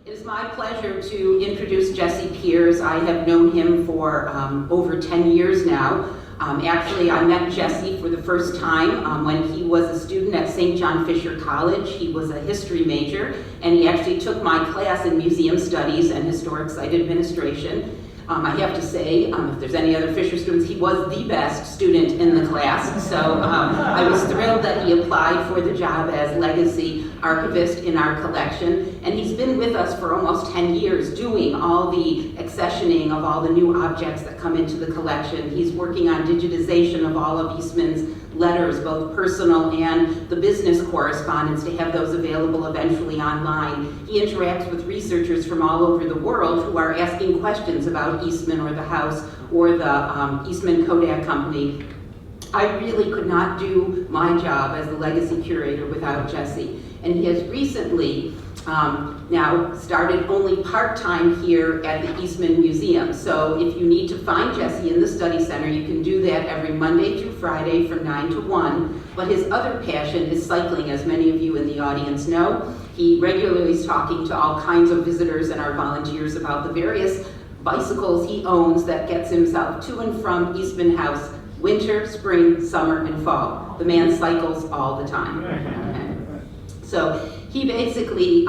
It is my pleasure to introduce Jesse Peers. I have known him for over 10 years now. Actually, I met Jesse for the first time when he was a student at St. John Fisher College. He was a history major, and he actually took my class in museum studies and historic site administration. I have to say, if there's any other Fisher students, he was the best student in the class. So I was thrilled that he applied for the job as legacy archivist in our collection. And he's been with us for almost 10 years doing all the accessioning of all the new objects that come into the collection. He's working on digitization of all of Eastman's letters, both personal and the business correspondence, to have those available eventually online. He interacts with researchers from all over the world who are asking questions about Eastman or the house or the Eastman Kodak Company. I really could not do my job as the legacy curator without Jesse. And he has recently now started only part-time here at the Eastman Museum. So if you need to find Jesse in the study center, you can do that every Monday through Friday from 9 to 1. But his other passion is cycling, as many of you in the audience know. He regularly is talking to all kinds of visitors and our volunteers about the various bicycles he owns that gets himself to and from Eastman House winter, spring, summer, and fall. The man cycles all the time. Okay. So he basically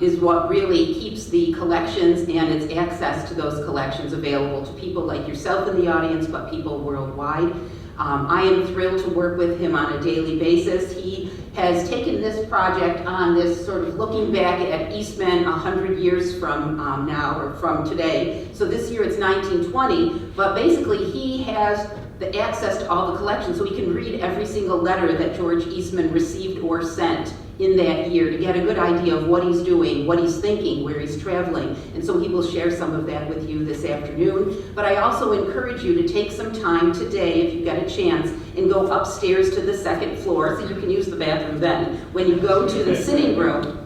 is what really keeps the collections and its access to those collections available to people like yourself in the audience, but people worldwide. I am thrilled to work with him on a daily basis. He has taken this project on, this sort of looking back at Eastman 100 years from now, or from today. So this year it's 1920, but basically he has the access to all the collections, so he can read every single letter that George Eastman received or sent in that year to get a good idea of what he's doing, what he's thinking, where he's traveling. And so he will share some of that with you this afternoon. But I also encourage you to take some time today, if you get a chance, and go upstairs to the second floor, so you can use the bathroom then, when you go to the sitting room,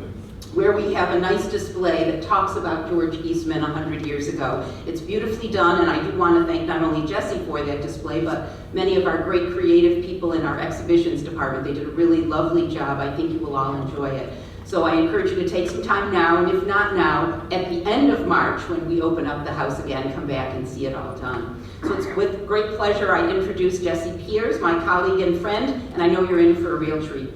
where we have a nice display that talks about George Eastman 100 years ago. It's beautifully done, and I do want to thank not only Jesse for that display, but many of our great creative people in our exhibitions department. They did a really lovely job. I think you will all enjoy it. So I encourage you to take some time now, and if not now, at the end of March, when we open up the house again, come back and see it all done. So it's with great pleasure I introduce Jesse Peers, my colleague and friend, and I know you're in for a real treat.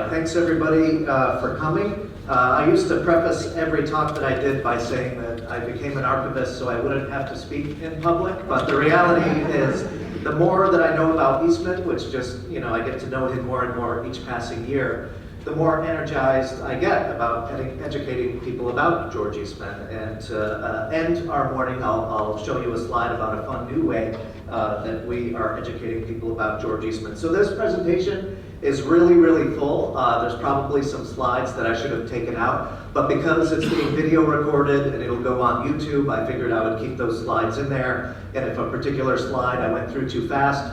Thanks everybody for coming. I used to preface every talk that I did by saying that I became an archivist so I wouldn't have to speak in public, but the reality is the more that I know about Eastman, which just, I get to know him more and more each passing year, the more energized I get about educating people about George Eastman. And to end our morning, I'll show you a slide about a fun new way that we are educating people about George Eastman. So this presentation is really, really full. There's probably some slides that I should have taken out, but because it's being video recorded and it'll go on YouTube, I figured I would keep those slides in there. And if a particular slide I went through too fast,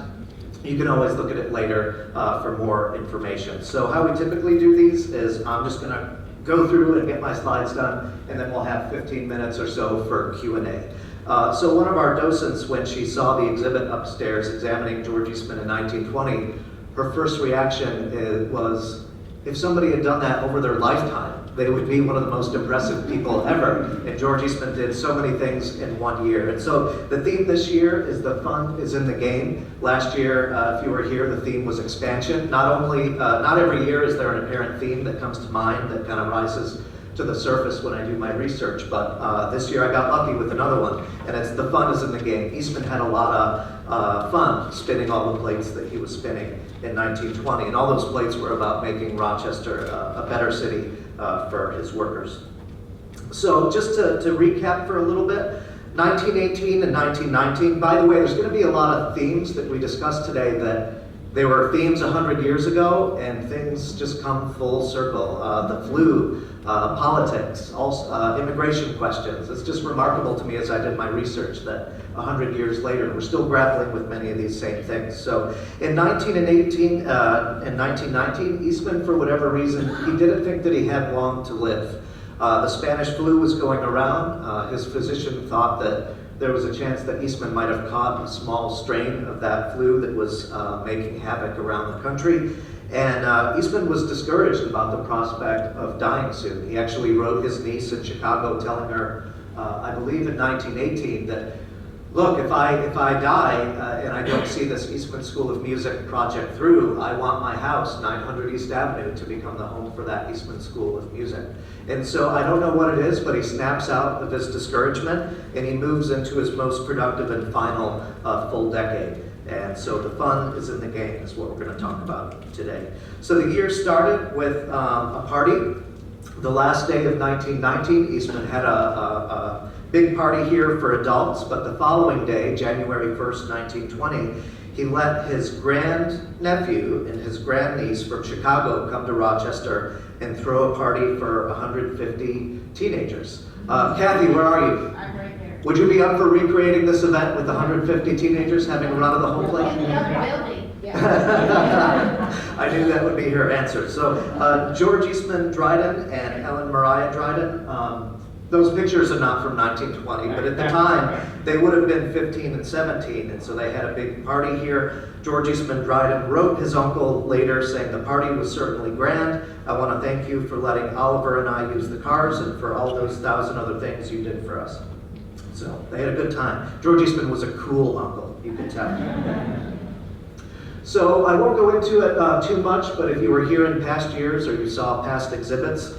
you can always look at it later for more information. So how we typically do these is I'm just gonna go through and get my slides done, and then we'll have 15 minutes or so for Q&A. So one of our docents, when she saw the exhibit upstairs examining George Eastman in 1920, her first reaction was, if somebody had done that over their lifetime, they would be one of the most impressive people ever. And George Eastman did so many things in 1 year. And so the theme this year is the fun is in the game. Last year, if you were here, the theme was expansion. Not every year is there an apparent theme that comes to mind that kind of rises to the surface when I do my research, but this year I got lucky with another one, and it's the fun is in the game. Eastman had a lot of fun spinning all the plates that he was spinning in 1920, and all those plates were about making Rochester a better city for his workers. So just to recap for a little bit, 1918 and 1919, by the way, there's going to be a lot of themes that we discussed today that they were themes 100 years ago, and things just come full circle. The flu, politics, also, immigration questions. It's just remarkable to me as I did my research that 100 years later, we're still grappling with many of these same things. So in 1919, Eastman, for whatever reason, he didn't think that he had long to live. The Spanish flu was going around. His physician thought that there was a chance that Eastman might have caught a small strain of that flu that was making havoc around the country. And Eastman was discouraged about the prospect of dying soon. He actually wrote his niece in Chicago telling her, I believe in 1918, that, look, if I die and I don't see this Eastman School of Music project through, I want my house, 900 East Avenue, to become the home for that Eastman School of Music. And so I don't know what it is, but he snaps out of his discouragement and he moves into his most productive and final full decade. And so the fun is in the game is what we're going to talk about today. So the year started with a party. The last day of 1919, Eastman had a big party here for adults, but the following day, January 1st, 1920, he let his grandnephew and his grandniece from Chicago come to Rochester and throw a party for 150 teenagers. Kathy, where are you? I'm right there. Would you be up for recreating this event with 150 teenagers having a run of the whole place? In the other building. Yeah. I knew that would be her answer. So George Eastman Dryden and Ellen Mariah Dryden, those pictures are not from 1920, but at the time, they would have been 15 and 17, and so they had a big party here. George Eastman Dryden wrote his uncle later saying, the party was certainly grand. I want to thank you for letting Oliver and I use the cars and for all those 1,000 other things you did for us. So they had a good time. George Eastman was a cool uncle, you could tell. So I won't go into it too much, but if you were here in past years or you saw past exhibits,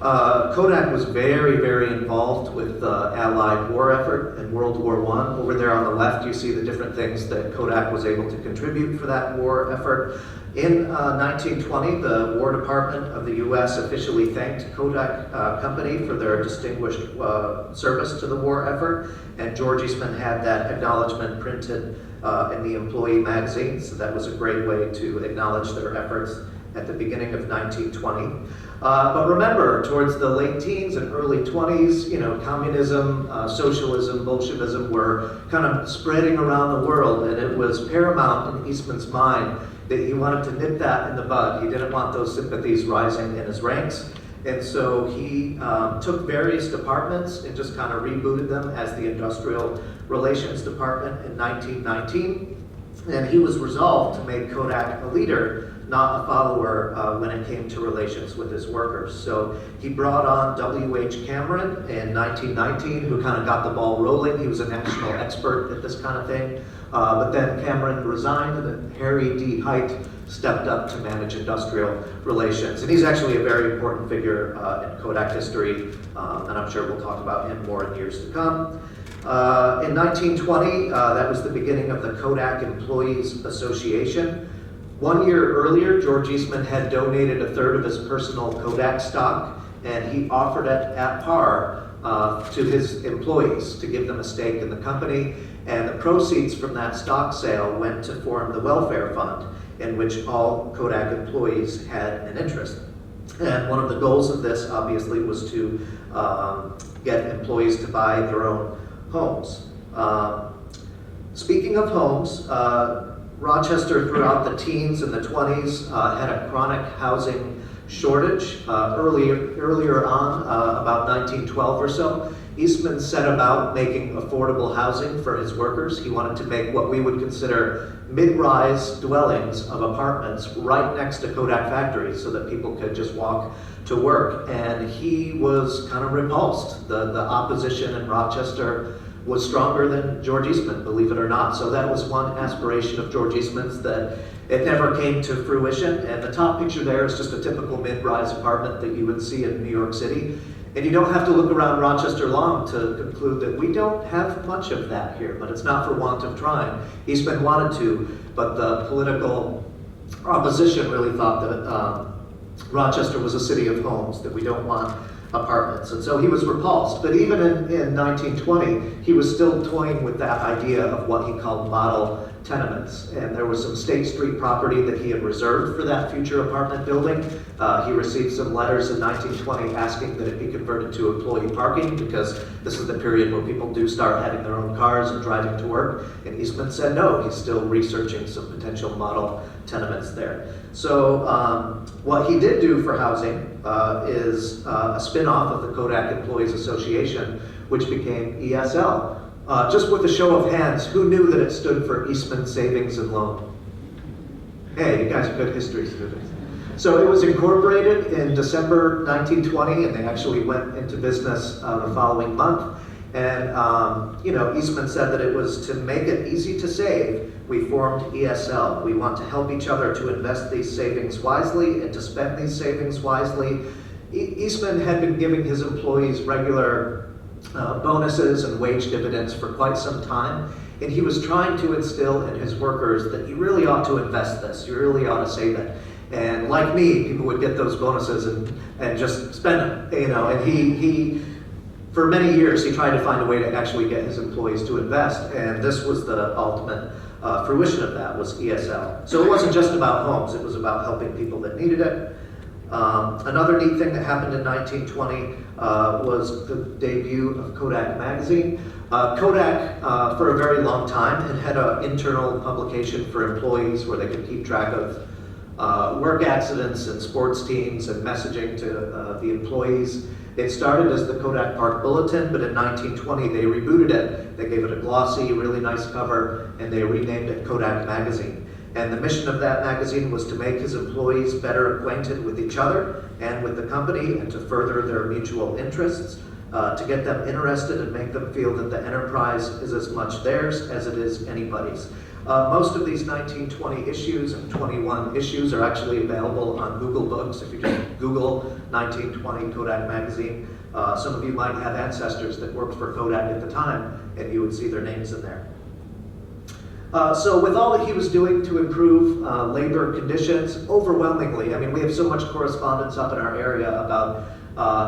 Kodak was very, very involved with the Allied war effort in World War I. Over there on the left, you see the different things that Kodak was able to contribute for that war effort. In 1920, the War Department of the U.S. officially thanked Kodak Company for their distinguished service to the war effort, and George Eastman had that acknowledgement printed in the Employee magazine, so that was a great way to acknowledge their efforts at the beginning of 1920. But remember, towards the late teens and early 20s, you know, communism, socialism, Bolshevism were kind of spreading around the world, and it was paramount in Eastman's mind that he wanted to nip that in the bud. He didn't want those sympathies rising in his ranks. And so he took various departments and just kind of rebooted them as the Industrial Relations Department in 1919. And he was resolved to make Kodak a leader, not a follower when it came to relations with his workers. So he brought on W.H. Cameron in 1919, who kind of got the ball rolling. He was a national expert at this kind of thing. But then Cameron resigned, and then Harry D. Height stepped up to manage industrial relations. And he's actually a very important figure in Kodak history, and I'm sure we'll talk about him more in years to come. In 1920, that was the beginning of the Kodak Employees Association. 1 year earlier, George Eastman had donated a third of his personal Kodak stock, and he offered it at par to his employees to give them a stake in the company. And the proceeds from that stock sale went to form the welfare fund, in which all Kodak employees had an interest. And one of the goals of this, obviously, was to get employees to buy their own homes. Speaking of homes, Rochester throughout the teens and the 20s had a chronic housing shortage. Earlier on, about 1912 or so, Eastman set about making affordable housing for his workers. He wanted to make what we would consider mid-rise dwellings of apartments right next to Kodak factories so that people could just walk to work. And he was kind of repulsed. The opposition in Rochester was stronger than George Eastman, believe it or not. So that was one aspiration of George Eastman's that it never came to fruition. And the top picture there is just a typical mid-rise apartment that you would see in New York City. And you don't have to look around Rochester long to conclude that we don't have much of that here, but it's not for want of trying. Eastman wanted to, but the political opposition really thought that Rochester was a city of homes, that we don't want apartments. And so he was repulsed. But even in 1920, he was still toying with that idea of what he called model tenements. And there was some State Street property that he had reserved for that future apartment building. He received some letters in 1920 asking that it be converted to employee parking, because this is the period where people do start having their own cars and driving to work. And Eastman said no, he's still researching some potential model tenements there. So what he did do for housing is a spin-off of the Kodak Employees Association, which became ESL, Just with a show of hands, who knew that it stood for Eastman Savings and Loan? Hey, you guys are good history students. So it was incorporated in December 1920, and they actually went into business the following month. And Eastman said that it was to make it easy to save, we formed ESL. We want to help each other to invest these savings wisely and to spend these savings wisely. Eastman had been giving his employees regular bonuses and wage dividends for quite some time, and he was trying to instill in his workers that you really ought to invest this, you really ought to save it. And like me, people would get those bonuses and just spend them, and he for many years, he tried to find a way to actually get his employees to invest, and this was the ultimate fruition of that, was ESL. So it wasn't just about homes, it was about helping people that needed it. Another neat thing that happened in 1920 was the debut of Kodak Magazine. Kodak, for a very long time, had an internal publication for employees where they could keep track of work accidents and sports teams and messaging to the employees. It started as the Kodak Park Bulletin, but in 1920 they rebooted it. They gave it a glossy, really nice cover, and they renamed it Kodak Magazine. And the mission of that magazine was to make his employees better acquainted with each other and with the company, and to further their mutual interests, to get them interested and make them feel that the enterprise is as much theirs as it is anybody's. Most of these 1920 issues and 21 issues are actually available on Google Books. If you just Google 1920 Kodak Magazine, some of you might have ancestors that worked for Kodak at the time, and you would see their names in there. So with all that he was doing to improve labor conditions, overwhelmingly, I mean, we have so much correspondence up in our area about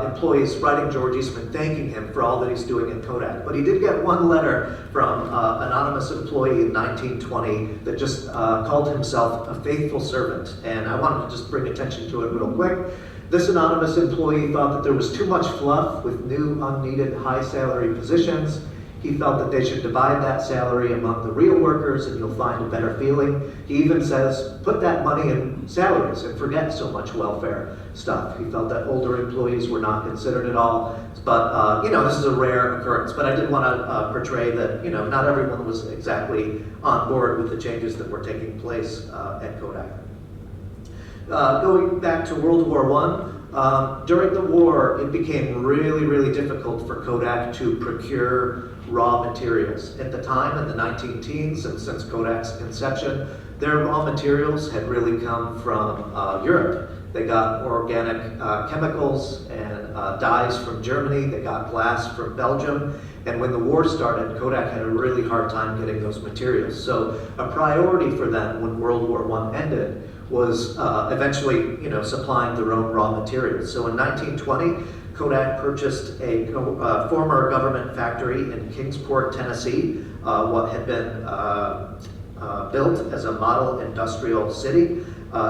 employees writing George Eastman thanking him for all that he's doing at Kodak. But he did get one letter from an anonymous employee in 1920 that just called himself a faithful servant. And I wanted to just bring attention to it real quick. This anonymous employee thought that there was too much fluff with new, unneeded, high salary positions. He felt that they should divide that salary among the real workers and you'll find a better feeling. He even says, put that money in salaries and forget so much welfare stuff. He felt that older employees were not considered at all. But, this is a rare occurrence. But I did want to portray that, not everyone was exactly on board with the changes that were taking place at Kodak. Going back to World War I, during the war, it became really, really difficult for Kodak to procure raw materials. At the time, in the 19-teens, and since Kodak's inception, their raw materials had really come from Europe. They got organic chemicals and dyes from Germany. They got glass from Belgium. And when the war started, Kodak had a really hard time getting those materials. So a priority for them when World War I ended was eventually, supplying their own raw materials. So in 1920, Kodak purchased a former government factory in Kingsport, Tennessee, what had been built as a model industrial city.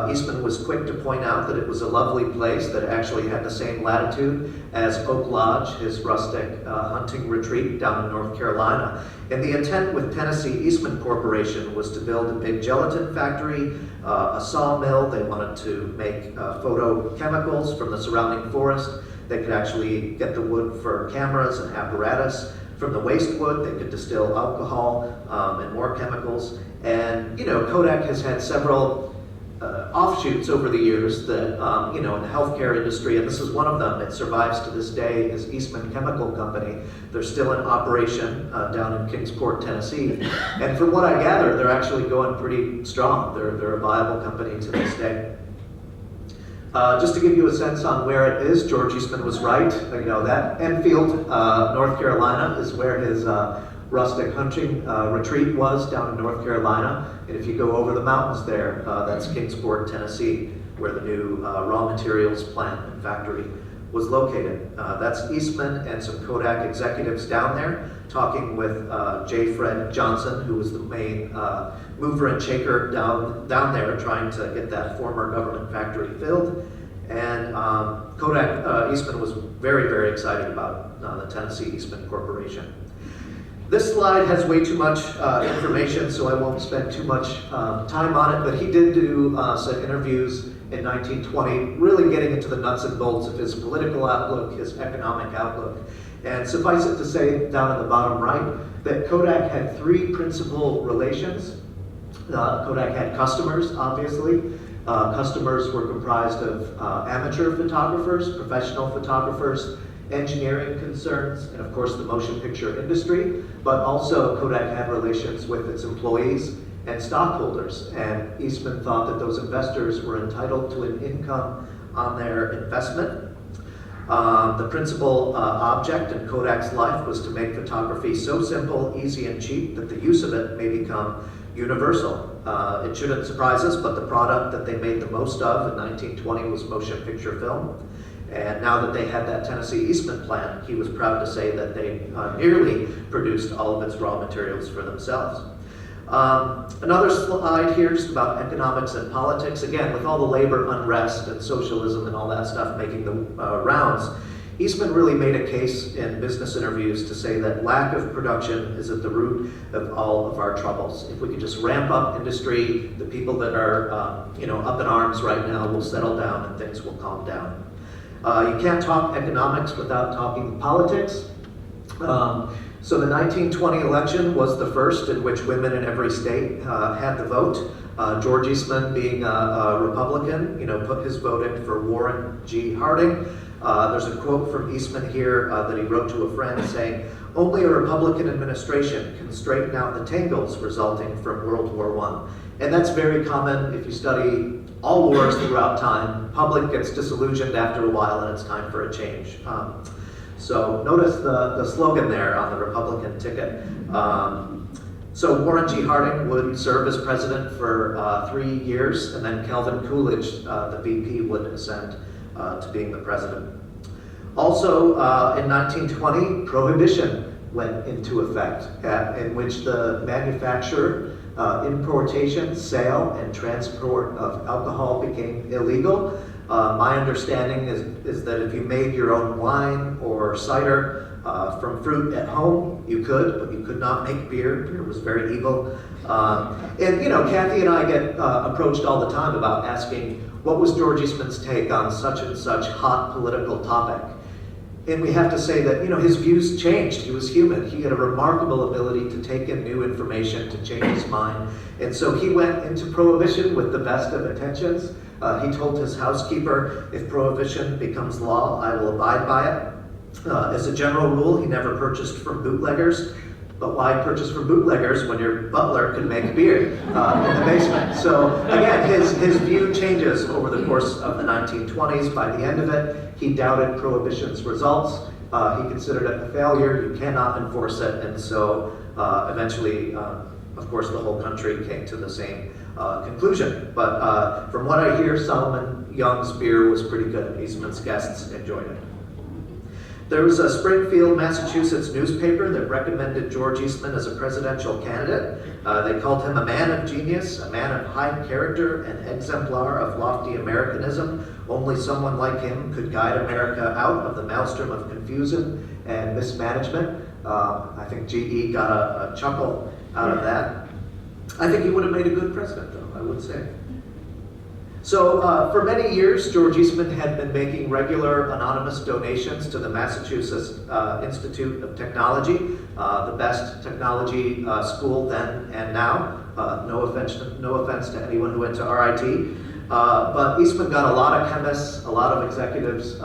Eastman was quick to point out that it was a lovely place that actually had the same latitude as Oak Lodge, his rustic hunting retreat down in North Carolina. And the intent with Tennessee Eastman Corporation was to build a big gelatin factory, a sawmill. They wanted to make photochemicals from the surrounding forest. They could actually get the wood for cameras and apparatus. From the waste wood, they could distill alcohol and more chemicals. And, Kodak has had several offshoots over the years that, in the healthcare industry, and this is one of them that survives to this day, is Eastman Chemical Company. They're still in operation down in Kingsport, Tennessee. And from what I gather, they're actually going pretty strong. They're a viable company to this day. Just to give you a sense on where it is, George Eastman was right. That Enfield, North Carolina, is where his rustic hunting retreat was down in North Carolina. And if you go over the mountains there, that's Kingsport, Tennessee, where the new raw materials plant and factory was located. That's Eastman and some Kodak executives down there talking with J. Fred Johnson, who was the main mover and shaker down there trying to get that former government factory filled. And Kodak Eastman was very, very excited about the Tennessee Eastman Corporation. This slide has way too much information, so I won't spend too much time on it, but he did do some interviews in 1920, really getting into the nuts and bolts of his political outlook, his economic outlook. And suffice it to say, down in the bottom right, that Kodak had three principal relations. Kodak had customers, obviously. Customers were comprised of amateur photographers, professional photographers, engineering concerns, and of course the motion picture industry, but also Kodak had relations with its employees and stockholders. And Eastman thought that those investors were entitled to an income on their investment. The principal object in Kodak's life was to make photography so simple, easy, and cheap that the use of it may become universal. It shouldn't surprise us, but the product that they made the most of in 1920 was motion picture film. And now that they had that Tennessee Eastman plant, he was proud to say that they nearly produced all of its raw materials for themselves. Another slide here just about economics and politics. Again, with all the labor unrest and socialism and all that stuff making the rounds, Eastman really made a case in business interviews to say that lack of production is at the root of all of our troubles. If we could just ramp up industry, the people that are up in arms right now will settle down and things will calm down. You can't talk economics without talking politics. So the 1920 election was the first in which women in every state had the vote. George Eastman, being a Republican, put his vote in for Warren G. Harding. There's a quote from Eastman here that he wrote to a friend saying, "Only a Republican administration can straighten out the tangles resulting from World War I." And that's very common if you study all wars throughout time. Public gets disillusioned after a while and it's time for a change. So notice the slogan there on the Republican ticket. So Warren G. Harding would serve as president for 3 years, and then Calvin Coolidge, the VP, would ascend to being the president. Also, in 1920, Prohibition went into effect, in which the manufacture, importation, sale, and transport of alcohol became illegal. My understanding is that if you made your own wine or cider from fruit at home, you could, but you could not make beer. Beer was very evil. And Kathy and I get approached all the time about asking, what was George Eastman's take on such and such hot political topic? And we have to say that, his views changed. He was human. He had a remarkable ability to take in new information, to change his mind. And so he went into Prohibition with the best of intentions. He told his housekeeper, if Prohibition becomes law, I will abide by it. As a general rule, he never purchased from bootleggers. But why purchase from bootleggers when your butler can make beer in the basement? So again, his view changes over the course of the 1920s. By the end of it, he doubted Prohibition's results. He considered it a failure. You cannot enforce it. And so eventually, of course, the whole country came to the same conclusion. But from what I hear, Solomon Young's beer was pretty good. Eastman's guests enjoyed it. There was a Springfield, Massachusetts newspaper that recommended George Eastman as a presidential candidate. They called him a man of genius, a man of high character, an exemplar of lofty Americanism. Only someone like him could guide America out of the maelstrom of confusion and mismanagement. I think GE got a chuckle out of that. I think he would have made a good president, though, I would say. So for many years, George Eastman had been making regular anonymous donations to the Massachusetts Institute of Technology, the best technology school then and now. No offense to anyone who went to RIT. But Eastman got a lot of chemists, a lot of executives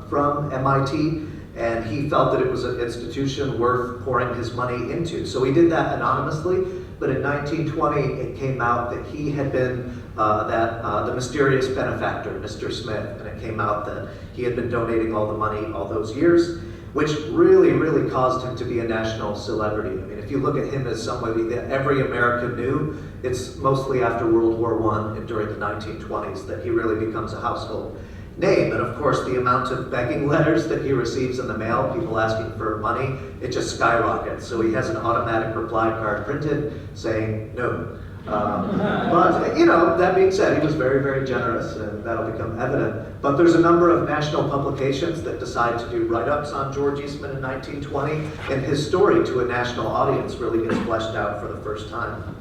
from MIT, and he felt that it was an institution worth pouring his money into. So he did that anonymously, but in 1920 it came out that he had been the mysterious benefactor, Mr. Smith, and it came out that he had been donating all the money all those years, which really, really caused him to be a national celebrity. I mean, if you look at him as somebody that every American knew, it's mostly after World War I and during the 1920s that he really becomes a household name. And of course, the amount of begging letters that he receives in the mail, people asking for money, it just skyrockets. So he has an automatic reply card printed saying no. But, that being said, he was very, very generous, and that'll become evident. But there's a number of national publications that decide to do write-ups on George Eastman in 1920, and his story to a national audience really gets fleshed out for the first time.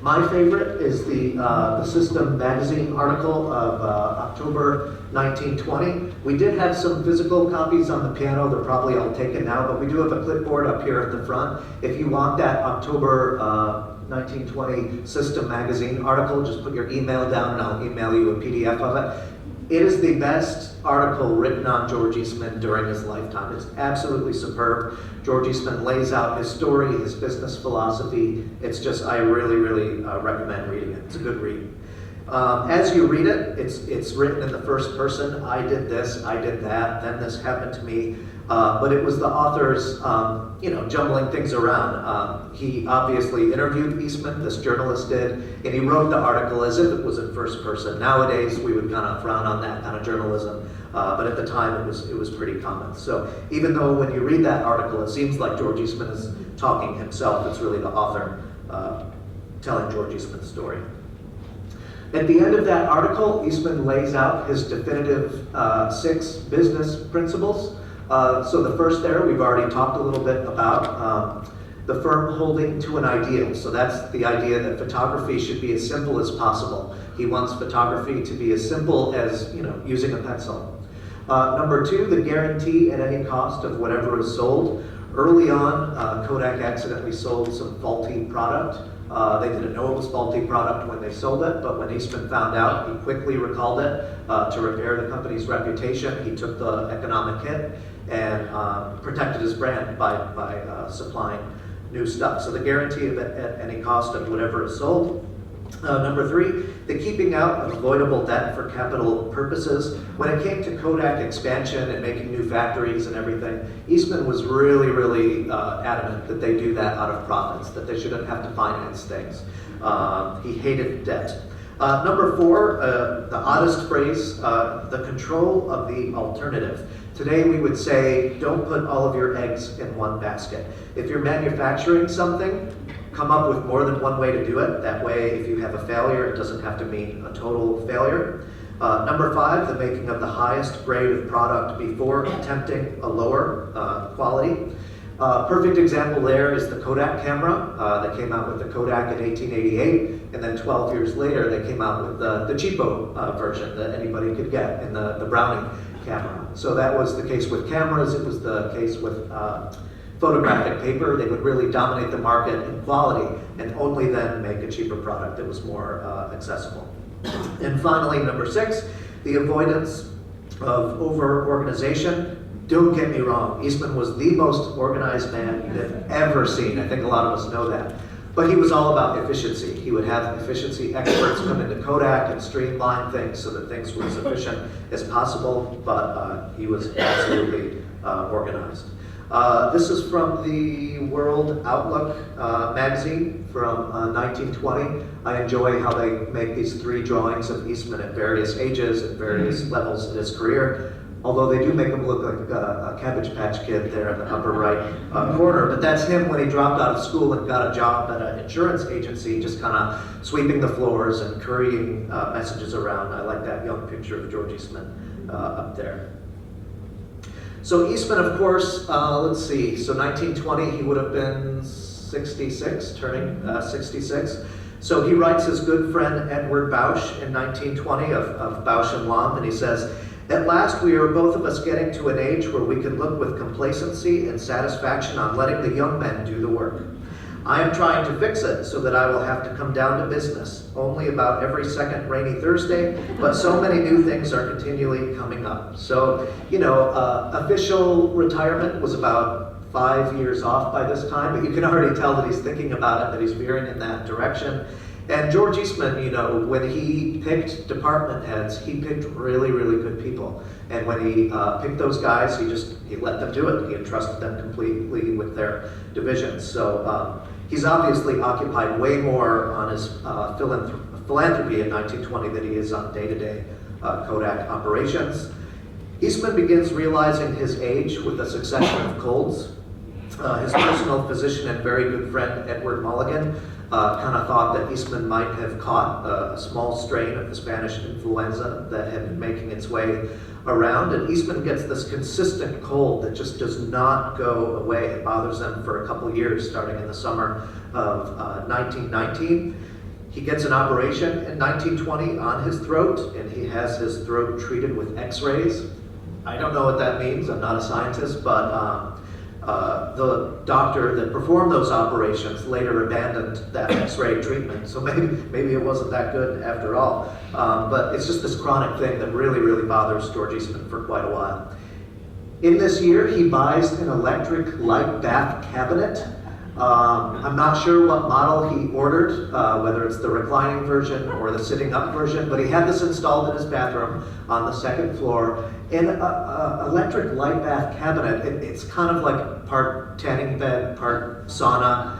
My favorite is the System Magazine article of October 1920. We did have some physical copies on the piano. They're probably all taken now, but we do have a clipboard up here at the front. If you want that October 1920 System Magazine article, just put your email down and I'll email you a PDF of it. It is the best article written on George Eastman during his lifetime. It's absolutely superb. George Eastman lays out his story, his business philosophy. It's just, I really, really recommend reading it. It's a good read. As you read it, it's written in the first person. I did this, I did that, then this happened to me. But it was the author's, jumbling things around. He obviously interviewed Eastman, this journalist did, and he wrote the article as if it was in first person. Nowadays, we would kind of frown on that kind of journalism, but at the time, it was pretty common. So even though when you read that article, it seems like George Eastman is talking himself, it's really the author telling George Eastman's story. At the end of that article, Eastman lays out his definitive 6 business principles. So the first there, we've already talked a little bit about the firm holding to an ideal. So that's the idea that photography should be as simple as possible. He wants photography to be as simple as, using a pencil. Number 2, the guarantee at any cost of whatever is sold. Early on, Kodak accidentally sold some faulty product. They didn't know it was faulty product when they sold it, but when Eastman found out, he quickly recalled it to repair the company's reputation. He took the economic hit and protected his brand by supplying new stuff. So the guarantee at any cost of whatever is sold. Number 3, the keeping out of avoidable debt for capital purposes. When it came to Kodak expansion and making new factories and everything, Eastman was really, really adamant that they do that out of profits, that they shouldn't have to finance things. He hated debt. Number 4, the oddest phrase, the control of the alternative. Today we would say, don't put all of your eggs in one basket. If you're manufacturing something, come up with more than one way to do it. That way, if you have a failure, it doesn't have to mean a total failure. Number 5, the making of the highest grade of product before attempting a lower quality. Perfect example there is the Kodak camera. They came out with the Kodak in 1888, and then 12 years later, they came out with the cheapo version that anybody could get in the Brownie camera. So that was the case with cameras. It was the case with photographic paper. They would really dominate the market in quality and only then make a cheaper product that was more accessible. And finally, number 6, the avoidance of over-organization. Don't get me wrong, Eastman was the most organized man you have ever seen. I think a lot of us know that. But he was all about efficiency. He would have efficiency experts come into Kodak and streamline things so that things were as efficient as possible, but he was absolutely organized. This is from the World Outlook magazine from 1920. I enjoy how they make these 3 drawings of Eastman at various ages and various levels in his career. Although they do make him look like a Cabbage Patch Kid there in the upper right corner. But that's him when he dropped out of school and got a job at an insurance agency, just kind of sweeping the floors and currying messages around. I like that young picture of George Eastman up there. So Eastman, of course, let's see, so 1920, he would have been 66, turning 66. So he writes his good friend Edward Bausch in 1920 of Bausch and Lomb, and he says, "At last we are both of us getting to an age where we can look with complacency and satisfaction on letting the young men do the work. I am trying to fix it so that I will have to come down to business only about every second rainy Thursday, but so many new things are continually coming up." So, official retirement was about 5 years off by this time, but you can already tell that he's thinking about it, that he's veering in that direction. And George Eastman, when he picked department heads, he picked really, really good people. And when he picked those guys, he let them do it. He entrusted them completely with their divisions. So he's obviously occupied way more on his philanthropy in 1920 than he is on day-to-day Kodak operations. Eastman begins realizing his age with a succession of colds. His personal physician and very good friend, Edward Mulligan, kind of thought that Eastman might have caught a small strain of the Spanish influenza that had been making its way around, and Eastman gets this consistent cold that just does not go away. It bothers him for a couple years, starting in the summer of 1919. He gets an operation in 1920 on his throat, and he has his throat treated with x-rays. I don't know what that means, I'm not a scientist, but the doctor that performed those operations later abandoned that x-ray treatment, so maybe it wasn't that good after all. But it's just this chronic thing that really bothers George Eastman for quite a while. In this year, he buys an electric light bath cabinet. I'm not sure what model he ordered, whether it's the reclining version or the sitting up version, but he had this installed in his bathroom on the second floor. And an electric light bath cabinet, it's kind of like part tanning bed, part sauna.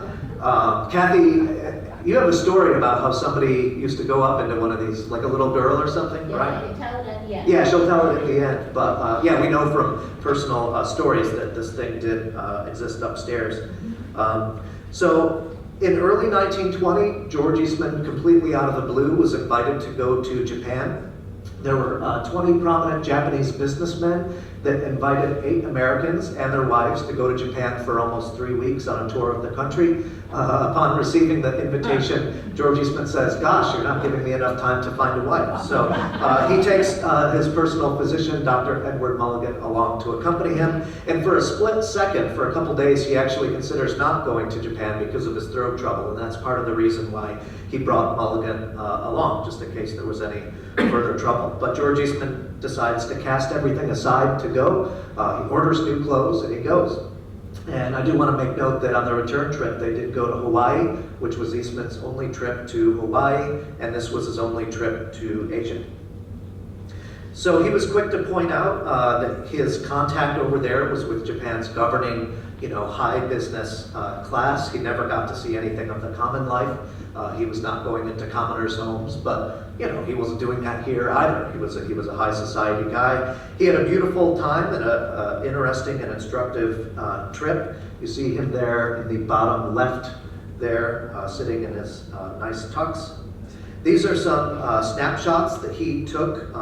Kathy, you have a story about how somebody used to go up into one of these, like a little girl or something, right? I can tell it at the end. Yeah, she'll tell it at the end. But yeah, we know from personal stories that this thing did exist upstairs. So in early 1920, George Eastman, completely out of the blue, was invited to go to Japan. There were 20 prominent Japanese businessmen that invited 8 Americans and their wives to go to Japan for almost 3 weeks on a tour of the country. Upon receiving the invitation, George Eastman says, "Gosh, you're not giving me enough time to find a wife." So he takes his personal physician, Dr. Edward Mulligan, along to accompany him. And for a split second, for a couple days, he actually considers not going to Japan because of his throat trouble. And that's part of the reason why he brought Mulligan along, just in case there was any further trouble. But George Eastman decides to cast everything aside to go. He orders new clothes and he goes. And I do want to make note that on the return trip, they did go to Hawaii, which was Eastman's only trip to Hawaii, and this was his only trip to Asia. So he was quick to point out that his contact over there was with Japan's governing, high business class. He never got to see anything of the common life. He was not going into commoners' homes, but he wasn't doing that here either. He was a high society guy. He had a beautiful time and a interesting and instructive trip. You see him there in the bottom left there, sitting in his nice tux. These are some snapshots that he took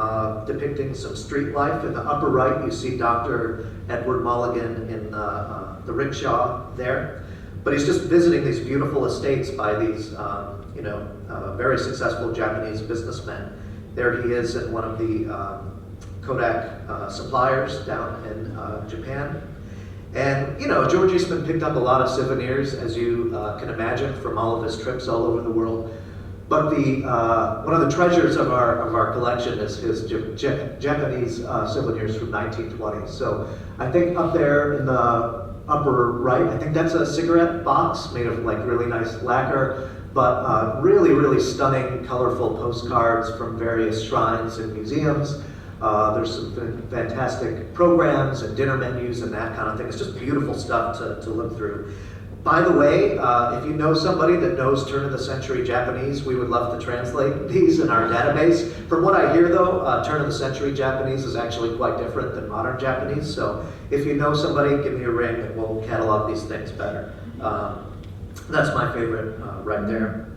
depicting some street life. In the upper right, you see Dr. Edward Mulligan in the rickshaw there. But he's just visiting these beautiful estates by these, very successful Japanese businessmen. There he is in one of the Kodak suppliers down in Japan. And, George Eastman picked up a lot of souvenirs, as you can imagine, from all of his trips all over the world. But one of the treasures of our collection is his Japanese souvenirs from 1920. So I think up there in the upper right, I think that's a cigarette box made of like really nice lacquer, but really stunning, colorful postcards from various shrines and museums. There's some fantastic programs and dinner menus and that kind of thing. It's just beautiful stuff to look through. By the way, if you know somebody that knows turn-of-the-century Japanese, we would love to translate these in our database. From what I hear, though, turn-of-the-century Japanese is actually quite different than modern Japanese. So if you know somebody, give me a ring and we'll catalog these things better. That's my favorite right there.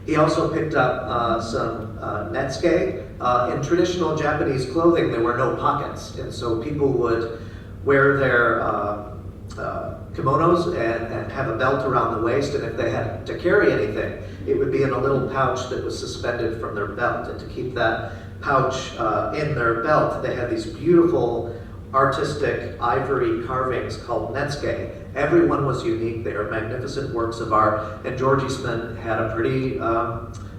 He also picked up some netsuke. In traditional Japanese clothing, there were no pockets, and so people would wear their kimonos and have a belt around the waist, and if they had to carry anything, it would be in a little pouch that was suspended from their belt. And to keep that pouch in their belt, they had these beautiful artistic ivory carvings called netsuke. Everyone was unique. They are magnificent works of art, and George Eastman had a pretty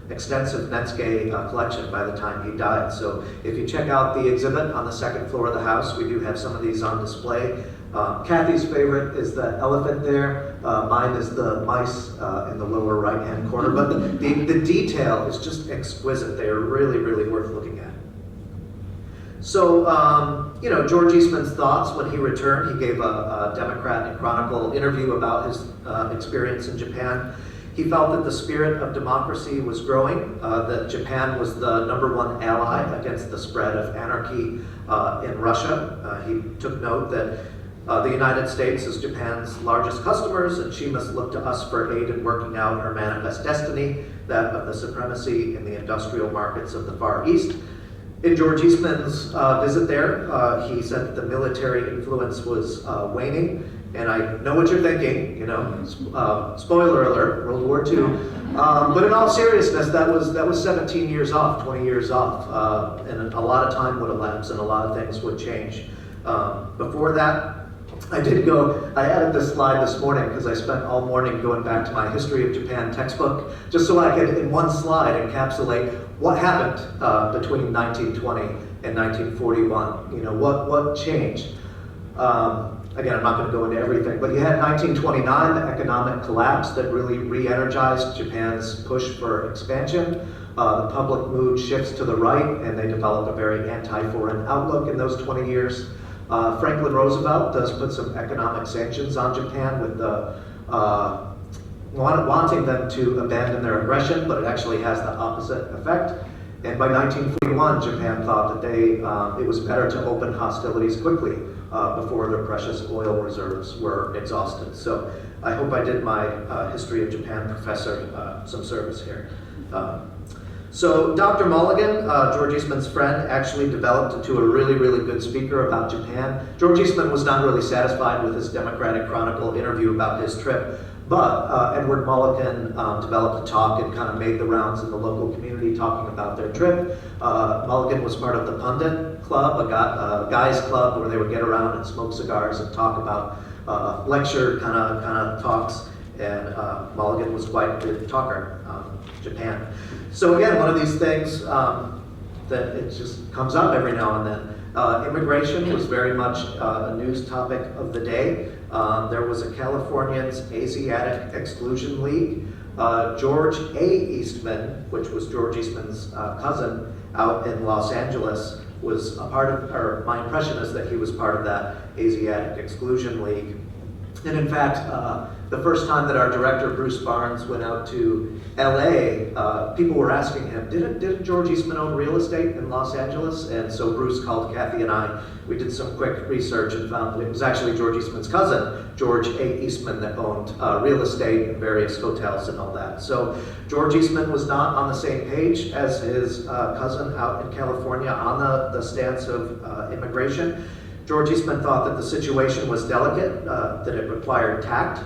extensive netsuke collection by the time he died. So if you check out the exhibit on the second floor of the house, we do have some of these on display. Kathy's favorite is the elephant there. Mine is the mice in the lower right-hand corner. But the detail is just exquisite. They are really worth looking at. So, George Eastman's thoughts when he returned. He gave a Democrat and Chronicle interview about his experience in Japan. He felt that the spirit of democracy was growing, that Japan was the #1 ally against the spread of anarchy in Russia. He took note that the United States is Japan's largest customers, and she must look to us for aid in working out her manifest destiny, that of the supremacy in the industrial markets of the Far East. In George Eastman's visit there, he said that the military influence was waning, And I know what you're thinking, spoiler alert, World War II. But in all seriousness, that was 17 years off, 20 years off, and a lot of time would elapse and a lot of things would change. Before that, I added this slide this morning because I spent all morning going back to my History of Japan textbook, just so I could, in one slide, encapsulate what happened between 1920 and 1941. What changed? Again, I'm not going to go into everything, but you had 1929, the economic collapse that really re-energized Japan's push for expansion. The public mood shifts to the right, and they develop a very anti-foreign outlook in those 20 years. Franklin Roosevelt does put some economic sanctions on Japan with the wanting them to abandon their aggression, but it actually has the opposite effect. And by 1941, Japan thought that it was better to open hostilities quickly before their precious oil reserves were exhausted. So I hope I did my History of Japan professor some service here. So Dr. Mulligan, George Eastman's friend, actually developed into a really, really good speaker about Japan. George Eastman was not really satisfied with his Democratic Chronicle interview about his trip, but Edward Mulligan developed a talk and kind of made the rounds in the local community talking about their trip. Mulligan was part of the Pundit Club, a guys club where they would get around and smoke cigars and talk about lecture kind of talks, and Mulligan was quite a good talker. Japan. So again, one of these things that it just comes up every now and then. Immigration was very much a news topic of the day. There was a Californians Asiatic Exclusion League. George A. Eastman, which was George Eastman's cousin out in Los Angeles, was a part of, or my impression is that he was part of that Asiatic Exclusion League. And in fact, the first time that our director, Bruce Barnes, went out to LA, people were asking him, didn't George Eastman own real estate in Los Angeles? And so Bruce called Kathy and I. We did some quick research and found that it was actually George Eastman's cousin, George A. Eastman, that owned real estate and various hotels and all that. So George Eastman was not on the same page as his cousin out in California on the stance of immigration. George Eastman thought that the situation was delicate, that it required tact.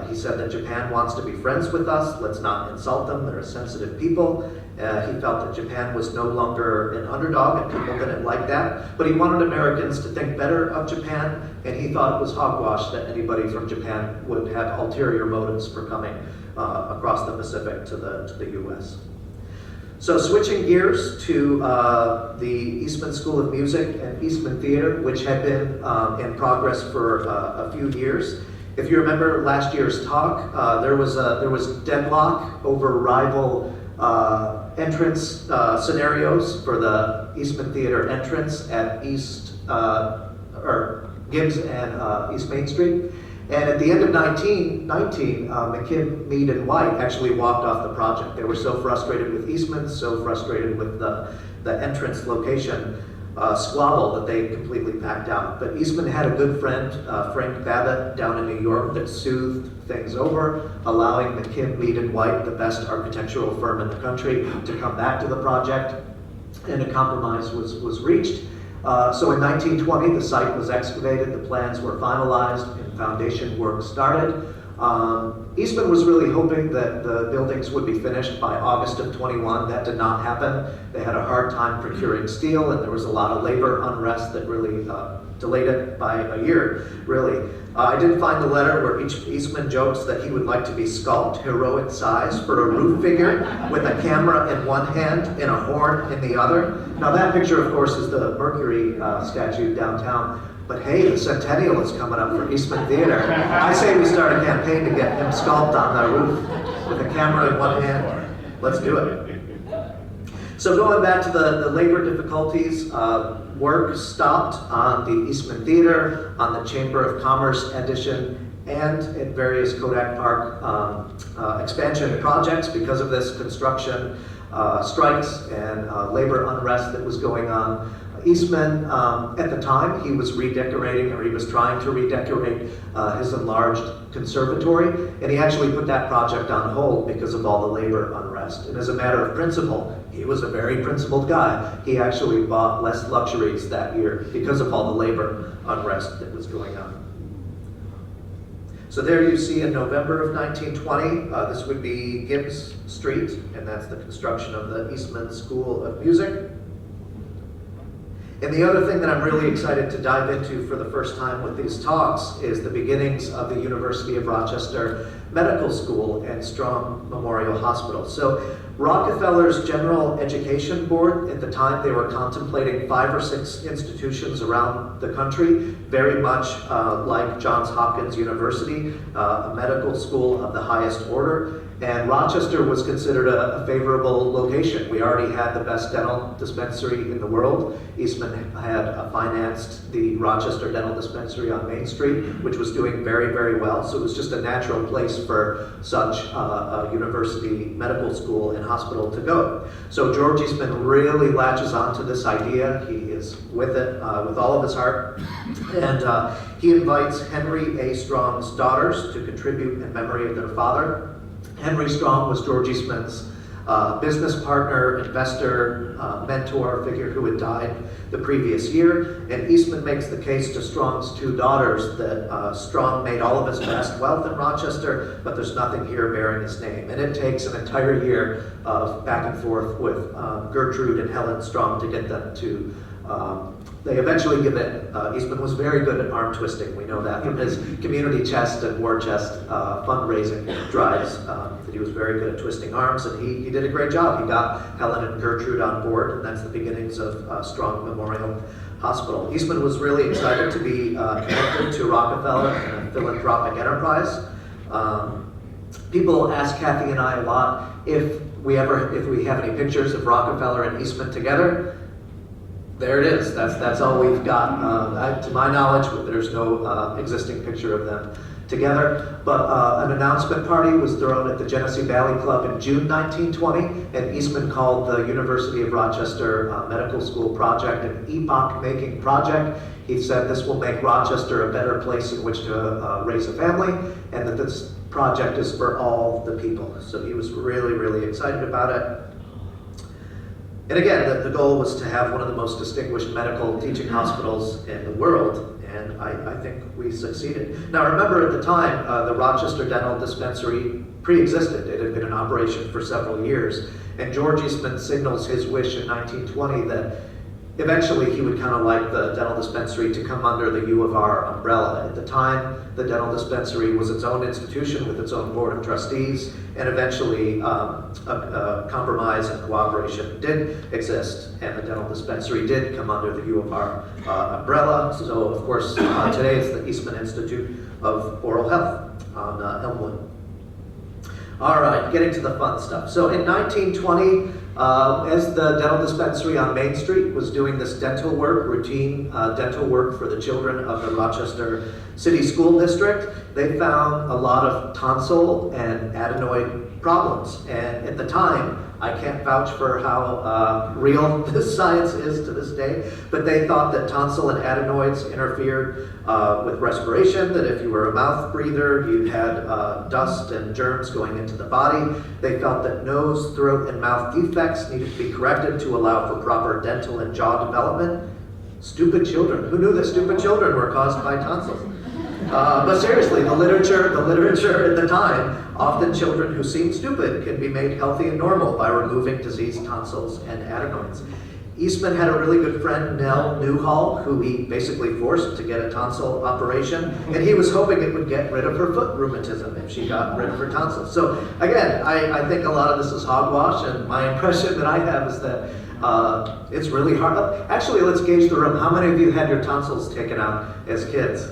He said that Japan wants to be friends with us, let's not insult them, they're a sensitive people. He felt that Japan was no longer an underdog and people didn't like that, but he wanted Americans to think better of Japan, and he thought it was hogwash that anybody from Japan would have ulterior motives for coming across the Pacific to the US. So switching gears to the Eastman School of Music and Eastman Theatre, which had been in progress for a few years. If you remember last year's talk, there was deadlock over rival entrance scenarios for the Eastman Theatre entrance at Gibbs and East Main Street. And at the end of 1919, McKim, Mead, and White actually walked off the project. They were so frustrated with Eastman, so frustrated with the entrance location squabble that they completely packed out. But Eastman had a good friend, Frank Babbitt, down in New York that soothed things over, allowing McKim, Mead, and White, the best architectural firm in the country, to come back to the project, and a compromise was reached. So in 1920, the site was excavated, the plans were finalized, and foundation work started. Eastman was really hoping that the buildings would be finished by August of 21. That did not happen. They had a hard time procuring steel, and there was a lot of labor unrest that really delayed it by a year, really. I did find a letter where Eastman jokes that he would like to be sculpted heroic size for a roof figure with a camera in one hand and a horn in the other. Now that picture, of course, is the Mercury statue downtown. But hey, the centennial is coming up for Eastman Theatre. I say we start a campaign to get him sculpted on the roof with a camera in one hand. Let's do it. So going back to the labor difficulties, work stopped on the Eastman Theatre, on the Chamber of Commerce addition, and in various Kodak Park expansion projects because of this construction strikes and labor unrest that was going on. Eastman, at the time, he was redecorating, or he was trying to redecorate his enlarged conservatory, and he actually put that project on hold because of all the labor unrest. And as a matter of principle, he was a very principled guy. He actually bought less luxuries that year because of all the labor unrest that was going on. So there you see in November of 1920, this would be Gibbs Street, and that's the construction of the Eastman School of Music. And the other thing that I'm really excited to dive into for the first time with these talks is the beginnings of the University of Rochester Medical School and Strong Memorial Hospital. So Rockefeller's General Education Board, at the time they were contemplating 5 or 6 institutions around the country, very much like Johns Hopkins University, a medical school of the highest order. And Rochester was considered a favorable location. We already had the best dental dispensary in the world. Eastman had financed the Rochester Dental Dispensary on Main Street, which was doing very, very well. So it was just a natural place for such a university, medical school, and hospital to go. So George Eastman really latches onto this idea. He is with it with all of his heart. And he invites Henry A. Strong's daughters to contribute in memory of their father. Henry Strong was George Eastman's business partner, investor, mentor, figure who had died the previous year. And Eastman makes the case to Strong's 2 daughters that Strong made all of his vast wealth in Rochester, but there's nothing here bearing his name. And it takes an entire year of back and forth with Gertrude and Helen Strong to get them to they eventually give in. Eastman was very good at arm twisting. We know that from his community chest and war chest fundraising drives. That he was very good at twisting arms, and he did a great job. He got Helen and Gertrude on board, and that's the beginnings of Strong Memorial Hospital. Eastman was really excited to be connected to Rockefeller and a philanthropic enterprise. People ask Kathy and I a lot if we have any pictures of Rockefeller and Eastman together. There it is. That's all we've got. To my knowledge, there's no existing picture of them together. But an announcement party was thrown at the Genesee Valley Club in June 1920, and Eastman called the University of Rochester Medical School project an epoch-making project. He said this will make Rochester a better place in which to raise a family, and that this project is for all the people. So he was really, really excited about it. And again, the goal was to have one of the most distinguished medical teaching hospitals in the world, and I think we succeeded. Now remember, at the time, the Rochester Dental Dispensary pre-existed. It had been in operation for several years, and George Eastman signals his wish in 1920 that eventually he would kind of like the dental dispensary to come under the U of R umbrella. At the time, the dental dispensary was its own institution with its own board of trustees, and eventually a compromise and cooperation did exist, and the dental dispensary did come under the U of R umbrella. So of course, today it's the Eastman Institute of Oral Health on Elmwood. All right, getting to the fun stuff. So in 1920, as the dental dispensary on Main Street was doing this dental work, routine dental work for the children of the Rochester City School District, they found a lot of tonsil and adenoid problems. And at the time, I can't vouch for how real this science is to this day, but they thought that tonsil and adenoids interfered with respiration, that if you were a mouth breather, you had dust and germs going into the body. They felt that nose, throat, and mouth defects needed to be corrected to allow for proper dental and jaw development. Stupid children. Who knew that stupid children were caused by tonsils? But seriously, the literature at the time, often children who seem stupid can be made healthy and normal by removing diseased tonsils and adenoids. Eastman had a really good friend, Nell Newhall, who he basically forced to get a tonsil operation, and he was hoping it would get rid of her foot rheumatism if she got rid of her tonsils. So again, I think a lot of this is hogwash, and my impression that I have is that it's really hard. Actually, let's gauge the room. How many of you had your tonsils taken out as kids?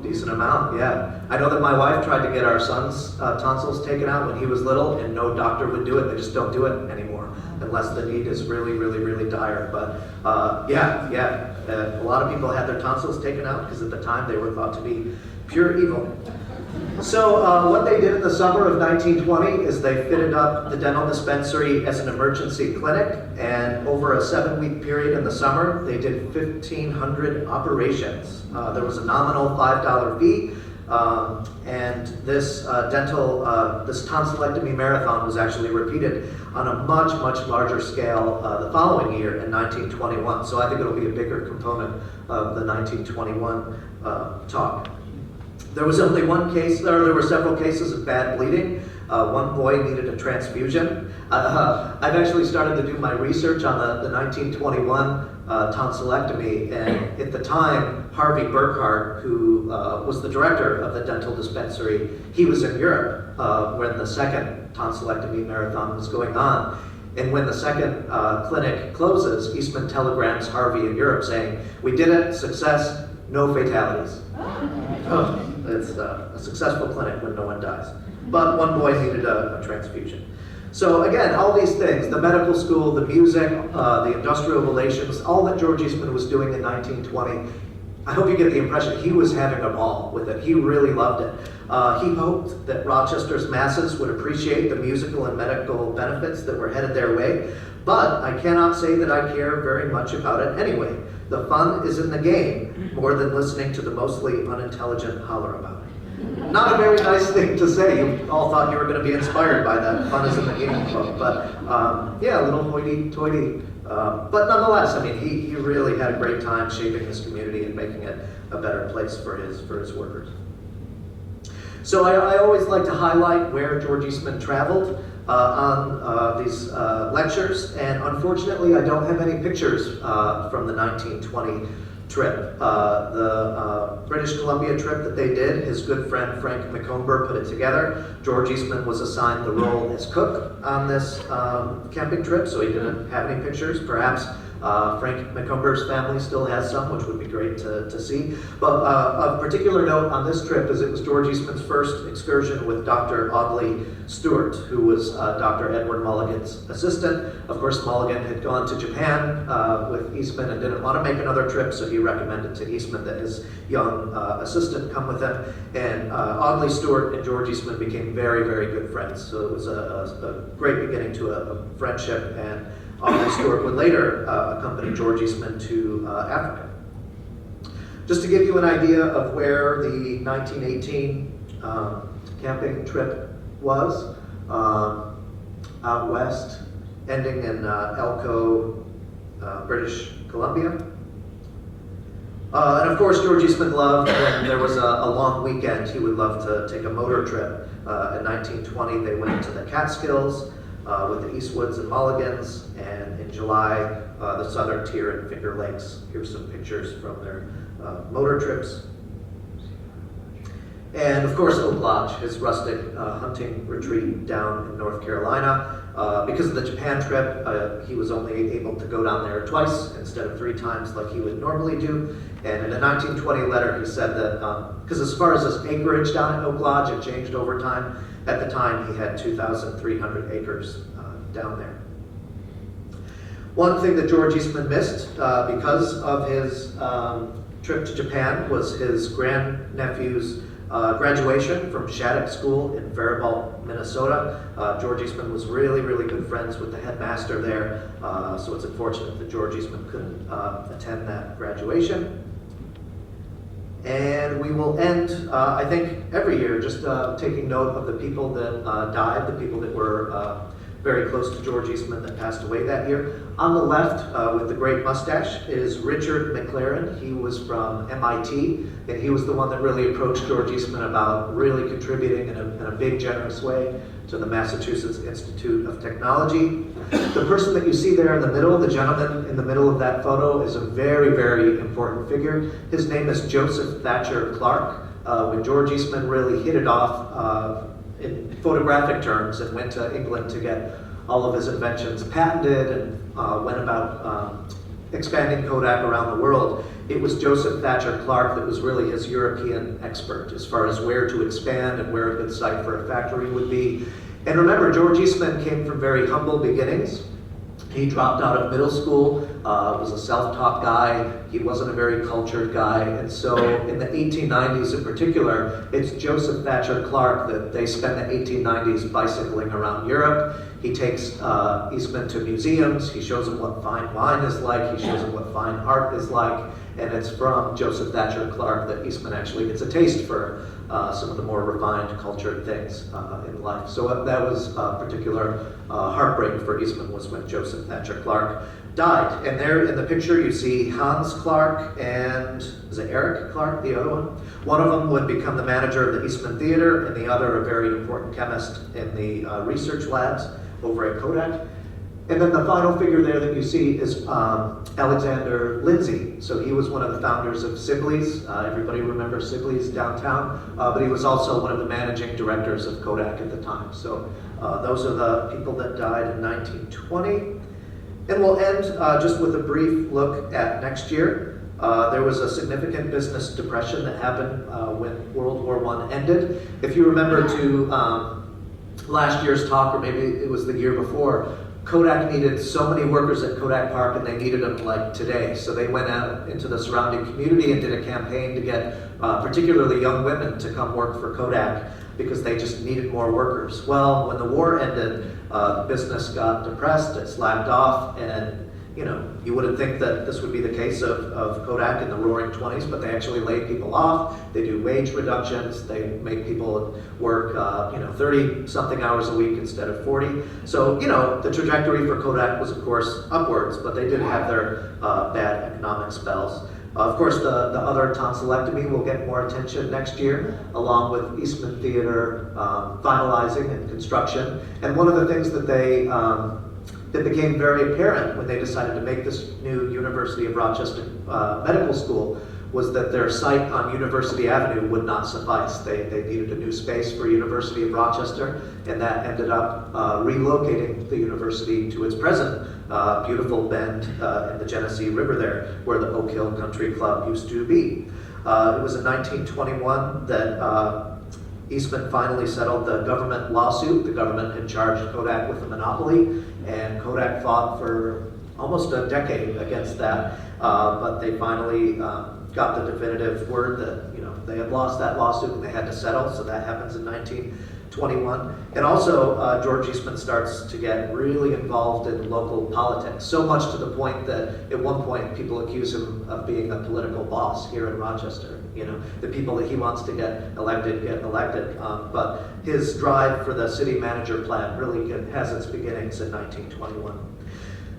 Decent amount, yeah. I know that my wife tried to get our son's tonsils taken out when he was little, and no doctor would do it. They just don't do it anymore unless the need is really, really, really dire. But a lot of people had their tonsils taken out because at the time they were thought to be pure evil. So what they did in the summer of 1920 is they fitted up the dental dispensary as an emergency clinic, and over a 7-week period in the summer, they did 1,500 operations. There was a nominal $5 fee, and this this tonsillectomy marathon was actually repeated on a much, much larger scale the following year in 1921. So I think it'll be a bigger component of the 1921 talk. There was only one case, or there were several cases of bad bleeding. One boy needed a transfusion. I've actually started to do my research on the 1921 tonsillectomy, and at the time, Harvey Burkhart, who was the director of the dental dispensary, he was in Europe when the second tonsillectomy marathon was going on. And when the second clinic closes, Eastman telegrams Harvey in Europe saying, "We did it, success, no fatalities." Oh, it's a successful clinic when no one dies. But one boy needed a transfusion. So again, all these things, the medical school, the music, the industrial relations, all that George Eastman was doing in 1920, I hope you get the impression he was having a ball with it. He really loved it. He hoped that Rochester's masses would appreciate the musical and medical benefits that were headed their way, but I cannot say that I care very much about it anyway. The fun is in the game more than listening to the mostly unintelligent holler about it. Not a very nice thing to say. You all thought you were going to be inspired by that fun is in the game quote, but yeah, a little hoity-toity. But nonetheless, I mean, he really had a great time shaping this community and making it a better place for his workers. So I always like to highlight where George Eastman traveled on these lectures, and unfortunately I don't have any pictures from the 1920 trip. The British Columbia trip that they did, his good friend Frank McComber put it together. George Eastman was assigned the role as cook on this camping trip, so he didn't have any pictures. Perhaps Frank McComber's family still has some, which would be great to see. But of particular note on this trip is it was George Eastman's first excursion with Dr. Audley Stewart, who was Dr. Edward Mulligan's assistant. Of course, Mulligan had gone to Japan with Eastman and didn't want to make another trip, so he recommended to Eastman that his young assistant come with him. And Audley Stewart and George Eastman became very, very good friends. So it was a great beginning to a friendship, and Audley Stewart would later accompany George Eastman to Africa. Just to give you an idea of where the 1918 camping trip was, out west, ending in Elko, British Columbia. And of course, George Eastman loved when there was a long weekend, he would love to take a motor trip. In 1920, they went to the Catskills, with the Eastwoods and Mulligans, and in July, the Southern Tier and Finger Lakes. Here's some pictures from their motor trips. And of course, Oak Lodge, his rustic hunting retreat down in North Carolina. Because of the Japan trip, he was only able to go down there twice instead of 3 times like he would normally do. And in a 1920 letter, he said that, because as far as his acreage down at Oak Lodge, it changed over time. At the time, he had 2,300 acres down there. One thing that George Eastman missed because of his trip to Japan was his grandnephew's graduation from Shattuck School in Faribault, Minnesota. George Eastman was really, really good friends with the headmaster there, so it's unfortunate that George Eastman couldn't attend that graduation. And we will end, I think, every year just taking note of the people that died, the people that were very close to George Eastman that passed away that year. On the left, with the great mustache, is Richard McLaren. He was from MIT, and he was the one that really approached George Eastman about really contributing in a big, generous way to the Massachusetts Institute of Technology. The person that you see there in the middle, the gentleman in the middle of that photo, is a very, very important figure. His name is Joseph Thatcher Clark. When George Eastman really hit it off in photographic terms and went to England to get all of his inventions patented and went about expanding Kodak around the world, it was Joseph Thatcher Clark that was really his European expert as far as where to expand and where a good site for a factory would be. And remember, George Eastman came from very humble beginnings. He dropped out of middle school, was a self-taught guy. He wasn't a very cultured guy. And so in the 1890s in particular, it's Joseph Thatcher Clark that they spend the 1890s bicycling around Europe. He takes Eastman to museums. He shows him what fine wine is like. He shows him what fine art is like. And it's from Joseph Thatcher Clark that Eastman actually gets a taste for some of the more refined, cultured things in life. So that was a particular heartbreak for Eastman, was when Joseph Thatcher Clark died. And there in the picture you see Hans Clark and, is it Eric Clark, the other one? One of them would become the manager of the Eastman Theatre, and the other a very important chemist in the research labs over at Kodak. And then the final figure there that you see is Alexander Lindsay. So he was one of the founders of Sibley's. Everybody remembers Sibley's downtown, but he was also one of the managing directors of Kodak at the time. So those are the people that died in 1920. And we'll end just with a brief look at next year. There was a significant business depression that happened when World War I ended. If you remember to last year's talk, or maybe it was the year before, Kodak needed so many workers at Kodak Park, and they needed them like today. So they went out into the surrounding community and did a campaign to get particularly young women to come work for Kodak because they just needed more workers. Well, when the war ended, business got depressed, it slacked off, and you wouldn't think that this would be the case of Kodak in the roaring 20s, but they actually laid people off. They do wage reductions. They make people work 30-something hours a week instead of 40. So, the trajectory for Kodak was, of course, upwards, but they did have their bad economic spells. Of course, the other tonsillectomy will get more attention next year, along with Eastman Theatre finalizing and construction. And one of the things that that became very apparent when they decided to make this new University of Rochester medical school was that their site on University Avenue would not suffice. They needed a new space for University of Rochester, and that ended up relocating the university to its present beautiful bend in the Genesee River there, where the Oak Hill Country Club used to be. It was in 1921 that Eastman finally settled the government lawsuit. The government had charged Kodak with a monopoly, and Kodak fought for almost a decade against that, but they finally got the definitive word that they had lost that lawsuit and they had to settle. So that happens in 1921. And also George Eastman starts to get really involved in local politics, so much to the point that at one point people accuse him of being a political boss here in Rochester. The people that he wants to get elected. But his drive for the city manager plan really has its beginnings in 1921.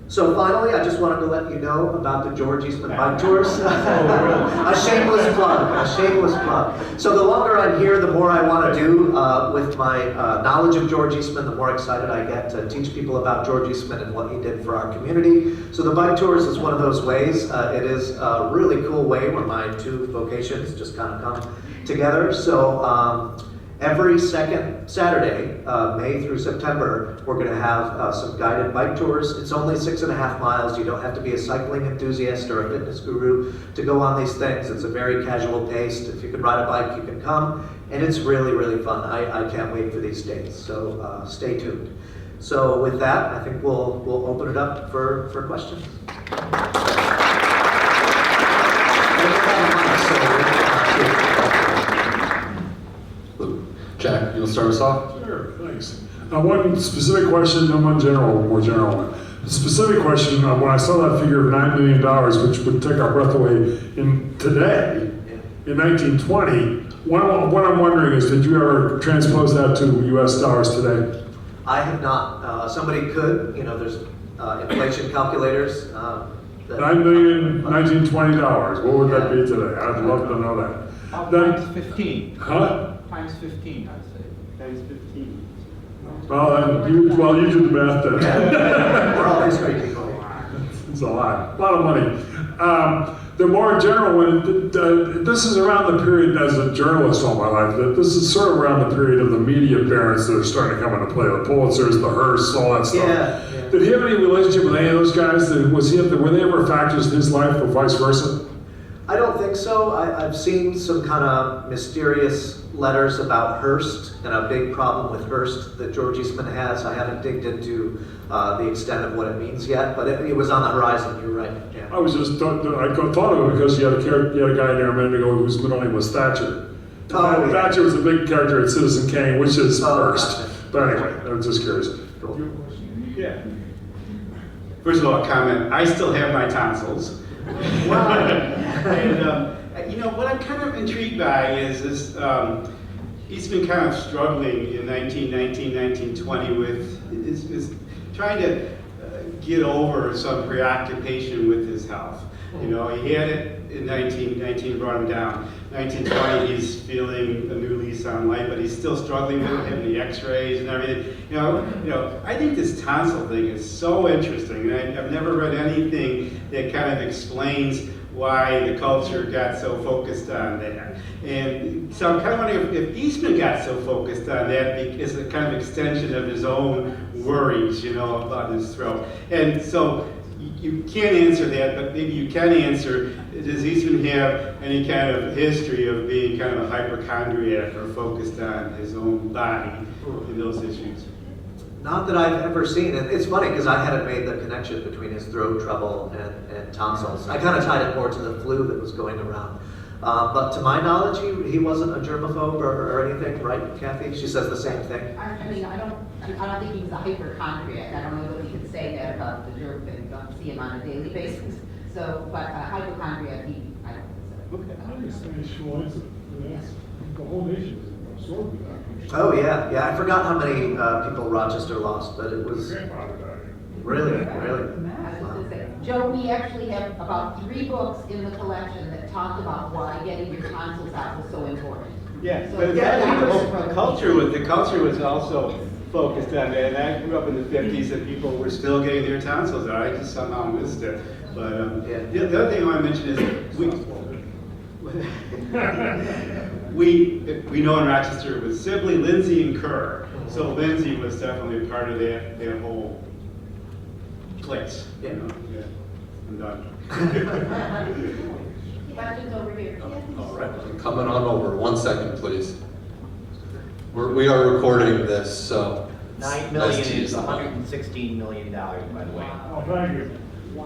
So finally, I just wanted to let you know about the George Eastman bike tours. A shameless plug. So the longer I'm here, the more I want to do with my knowledge of George Eastman, the more excited I get to teach people about George Eastman and what he did for our community. So the bike tours is one of those ways. It is a really cool way where my two vocations just kind of come together. So every second Saturday, May through September, we're going to have some guided bike tours. It's only 6.5 miles. You don't have to be a cycling enthusiast or a fitness guru to go on these things. It's a very casual pace. If you can ride a bike, you can come. And it's really, really fun. I can't wait for these days. So stay tuned. So with that, I think we'll open it up for questions. Jack, you'll start us off? Sure, thanks. One specific question and one more general one. The specific question, when I saw that figure of $9 million, which would take our breath away today, in 1920, what I'm wondering is, did you ever transpose that to US dollars today? I have not. Somebody could. There's inflation calculators. $9 million, $1920. What would that be today? I'd love to know that. Times 15. Huh? Times 15, I'd say. Times 15. Well, you do the math then. We're all history people. It's a lot of money. The more general one, this is around the period, as a journalist all my life, that this is sort of around the period of the media appearance that are starting to come into play, the Pulitzers, the Hearsts, all that stuff. Yeah. Did he have any relationship with any of those guys? Were they ever factors in his life or vice versa? I don't think so. I've seen some kind of mysterious letters about Hearst and a big problem with Hearst that George Eastman has. I haven't digged into the extent of what it means yet, but it was on the horizon. You're right. Yeah. I thought of it because you had a guy in there a minute ago whose middle name was Thatcher. Oh, yeah. Thatcher was a big character at Citizen Kane, which is Hearst. Gotcha. But anyway, I was just curious. Cool. Yeah. First of all, a comment. I still have my tonsils. Wow. And what I'm kind of intrigued by is Eastman kind of struggling in 1919, 1920 with is trying to get over some preoccupation with his health. You know, he had it in 1919, brought him down. 1920, he's feeling a new lease on life, but he's still struggling with it, having the X-rays and everything. You know, I think this tonsil thing is so interesting, and I've never read anything that kind of explains why the culture got so focused on that. And so I'm kind of wondering if Eastman got so focused on that as a kind of extension of his own worries, you know, about his throat. And so you can't answer that, but maybe you can answer, does Eastman have any kind of history of being kind of a hypochondriac or focused on his own body in those issues? Not that I've ever seen. And it's funny because I hadn't made the connection between his throat trouble and tonsils. I kind of tied it more to the flu that was going around. But to my knowledge, he wasn't a germaphobe or anything, right, Kathy? She says the same thing. I mean, I don't think he was a hypochondriac. I don't know that we could say that about the germ thing. We don't see him on a daily basis. So, but hypochondriac, I don't think so. I understand the whole nation is absorbed with that. Oh, yeah. I forgot how many people Rochester lost, but it was really. I was just gonna say, Joe, we actually have about 3 books in the collection that talk about why getting your tonsils out was so important. Yeah, So but that was the culture was also focused on that. And I grew up in the 50s and people were still getting their tonsils out. I just somehow missed it. But the other thing I want to mention is we know in Rochester it was Sibley, Lindsay, and Kerr. So Lindsay was definitely part of that whole place. Yeah. You know? Yeah. I'm done. Questions over here? All right, I'm coming on over. 1 second, please. We are recording this, so. $9 million is $116 million, by the way. Oh, thank you.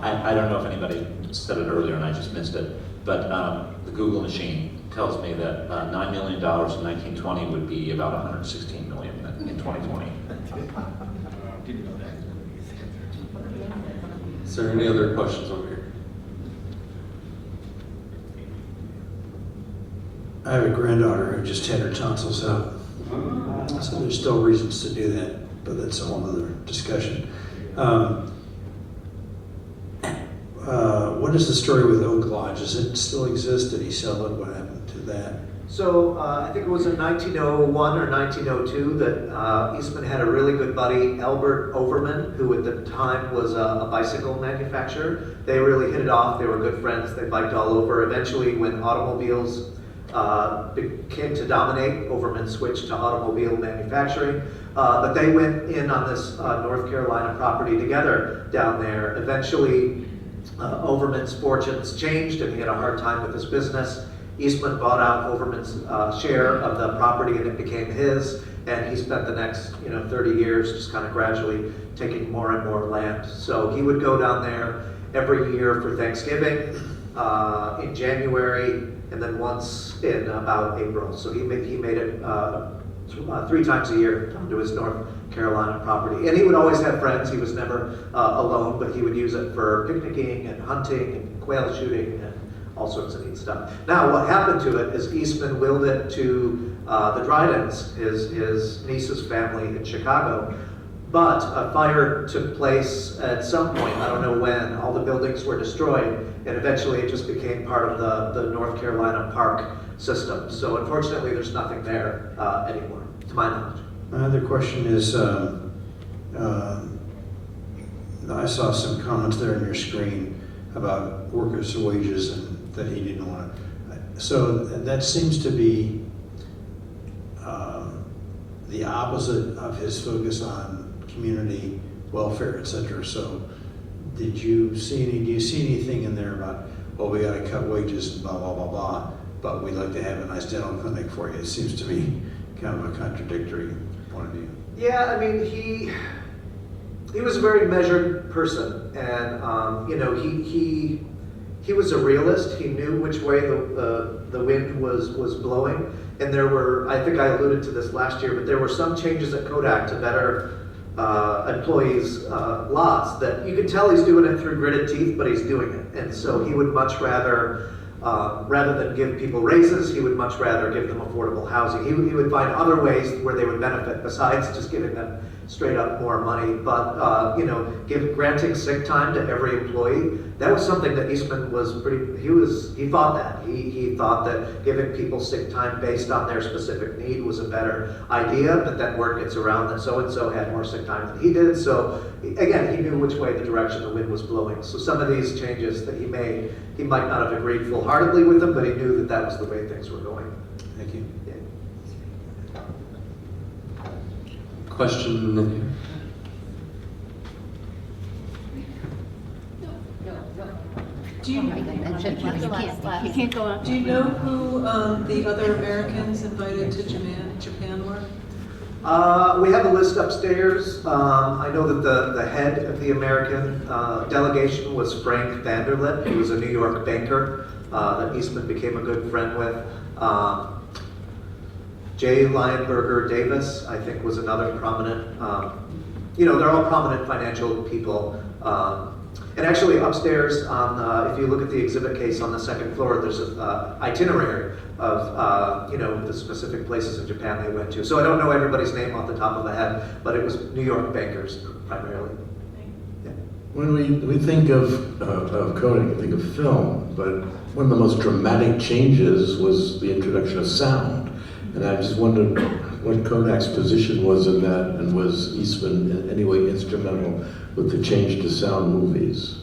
I don't know if anybody said it earlier and I just missed it, but the Google machine tells me that $9 million in 1920 would be about 116 million in 2020. Didn't know that. Is there any other questions over here? I have a granddaughter who just had her tonsils out, so there's still reasons to do that, but that's a whole other discussion. What is the story with Oak Lodge? Does it still exist? Did he sell it? What happened to that? So I think it was in 1901 or 1902 that Eastman had a really good buddy, Albert Overman, who at the time was a bicycle manufacturer. They really hit it off. They were good friends. They biked all over. Eventually, when automobiles came to dominate, Overman switched to automobile manufacturing. But they went in on this North Carolina property together down there. Eventually, Overman's fortunes changed and he had a hard time with his business. Eastman bought out Overman's share of the property and it became his, and he spent the next 30 years just kind of gradually taking more and more land. So he would go down there every year for Thanksgiving in January and then once in about April. So he made it 3 times a year down to his North Carolina property. And he would always have friends. He was never alone, but he would use it for picnicking and hunting and quail shooting and all sorts of neat stuff. Now, what happened to it is Eastman willed it to the Drydens, his niece's family in Chicago. But a fire took place at some point, I don't know when, all the buildings were destroyed, and eventually it just became part of the North Carolina park system. So unfortunately, there's nothing there anymore, to my knowledge. My other question is, I saw some comments there on your screen about workers' wages and that he didn't want to. So that seems to be the opposite of his focus on community welfare, etc. So do you see anything in there about, well, we got to cut wages and blah, blah, blah, blah, but we'd like to have a nice dental clinic for you? It seems to be kind of a contradictory point of view. Yeah, I mean, he was a very measured person, and he was a realist. He knew which way the wind was blowing, and there were, I think I alluded to this last year, but there were some changes at Kodak to better employees' lots that you could tell he's doing it through gritted teeth, but he's doing it, and so he would much rather Rather than give people raises, he would much rather give them affordable housing. He would find other ways where they would benefit besides just giving them straight up more money. But granting sick time to every employee, that was something that Eastman was he thought that. He thought that giving people sick time based on their specific need was a better idea, but then word gets around that so-and-so had more sick time than he did. So again, he knew which way the direction the wind was blowing. So some of these changes that he made, he might not have agreed full-heartedly with them, but he knew that that was the way things were going. Thank you. Yeah. Question in here? Do you, You can't go on. do you know who the other Americans invited to Japan were? We have a list upstairs. I know that the head of the American delegation was Frank Vanderlip. He was a New York banker that Eastman became a good friend with. J. Lionberger Davis, I think, was another prominent, they're all prominent financial people. And actually upstairs, if you look at the exhibit case on the second floor, there's an itinerary of the specific places in Japan they went to. So I don't know everybody's name off the top of my head, but it was New York bankers primarily. Yeah. When we think of Kodak, we think of film, but one of the most dramatic changes was the introduction of sound. And I just wondered what Kodak's position was in that, and was Eastman in any way instrumental with the change to sound movies?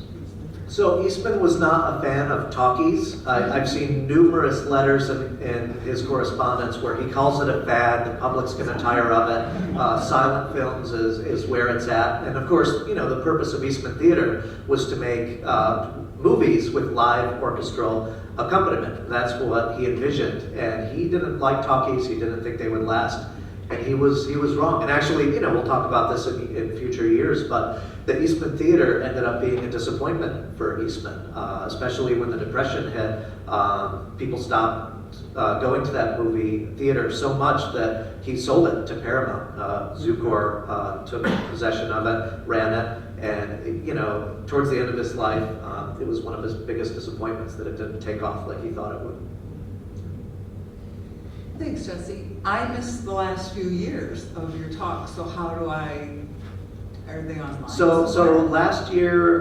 So Eastman was not a fan of talkies. I've seen numerous letters in his correspondence where he calls it a fad, the public's gonna tire of it, silent films is where it's at. And of course, the purpose of Eastman Theatre was to make movies with live orchestral accompaniment. That's what he envisioned. And he didn't like talkies, he didn't think they would last. And he was wrong. And actually, we'll talk about this in future years, but the Eastman Theatre ended up being a disappointment for Eastman, especially when the Depression hit. People stopped going to that movie theater so much that he sold it to Paramount. Zukor took possession of it, ran it, and towards the end of his life, it was one of his biggest disappointments that it didn't take off like he thought it would. Thanks, Jesse. I missed the last few years of your talk, so how do are they online? So last year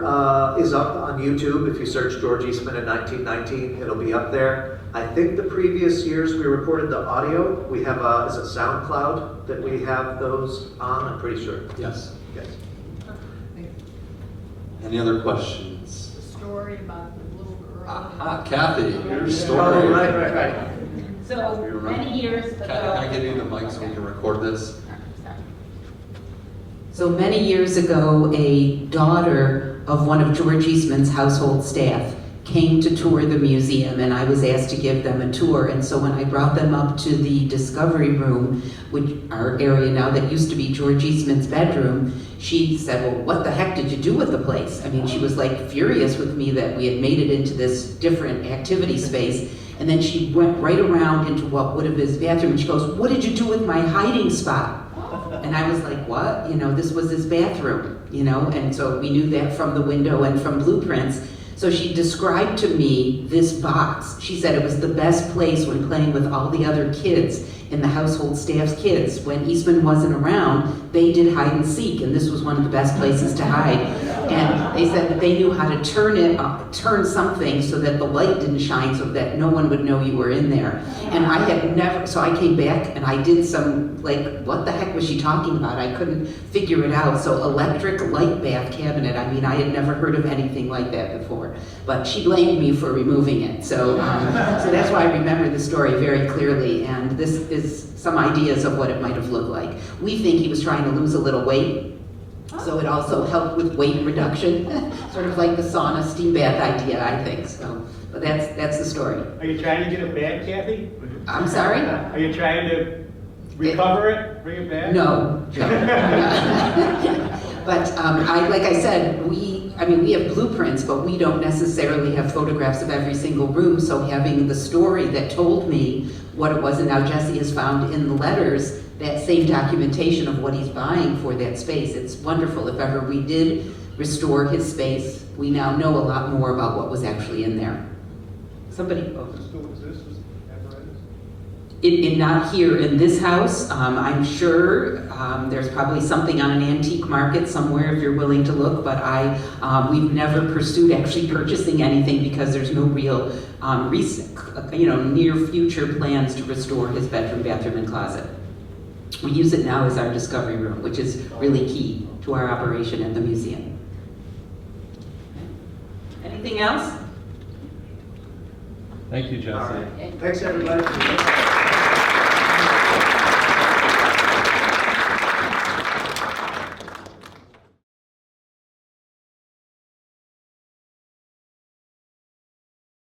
is up on YouTube. If you search George Eastman in 1919, it'll be up there. I think the previous years we recorded the audio. We have is it SoundCloud that we have those on? I'm pretty sure. Yes. Yes. Any other questions? The story about the little girl. Aha, Kathy, your story. Oh, right. So many years ago. Kathy, can I give you the mic so we can record this? So many years ago, a daughter of one of George Eastman's household staff came to tour the museum, and I was asked to give them a tour. And so when I brought them up to the Discovery Room, which our area now that used to be George Eastman's bedroom, she said, well, what the heck did you do with the place? I mean, she was like furious with me that we had made it into this different activity space. And then she went right around into what would have been his bathroom, and she goes, what did you do with my hiding spot? And I was like, what? This was his bathroom, and so we knew that from the window and from blueprints. So she described to me this box. She said it was the best place when playing with all the other kids in the household staff's kids. When Eastman wasn't around, they did hide and seek, and this was one of the best places to hide. And they said that they knew how to turn something so that the light didn't shine so that no one would know you were in there. And I had never, so I came back and I did some, what the heck was she talking about? I couldn't figure it out. So electric light bath cabinet, I had never heard of anything like that before. But she blamed me for removing it. So that's why I remember the story very clearly. And this is some ideas of what it might have looked like. We think he was trying to lose a little weight. So it also helped with weight reduction, sort of like the sauna steam bath idea, I think. So, but that's the story. Are you trying to get it back, Kathy? I'm sorry? Are you trying to recover it, bring it back? No. But like I said, we have blueprints, but we don't necessarily have photographs of every single room. So having the story that told me what it was, and now Jesse has found in the letters that same documentation of what he's buying for that space. It's wonderful. If ever we did restore his space, we now know a lot more about what was actually in there. somebody, Does it still exist as apparatus? not here in this house. I'm sure there's probably something on an antique market somewhere if you're willing to look, but we've never pursued actually purchasing anything because there's no real near future plans to restore his bedroom, bathroom, and closet. We use it now as our discovery room, which is really key to our operation at the museum. Anything else? Thank you, Jesse. Thanks, everybody.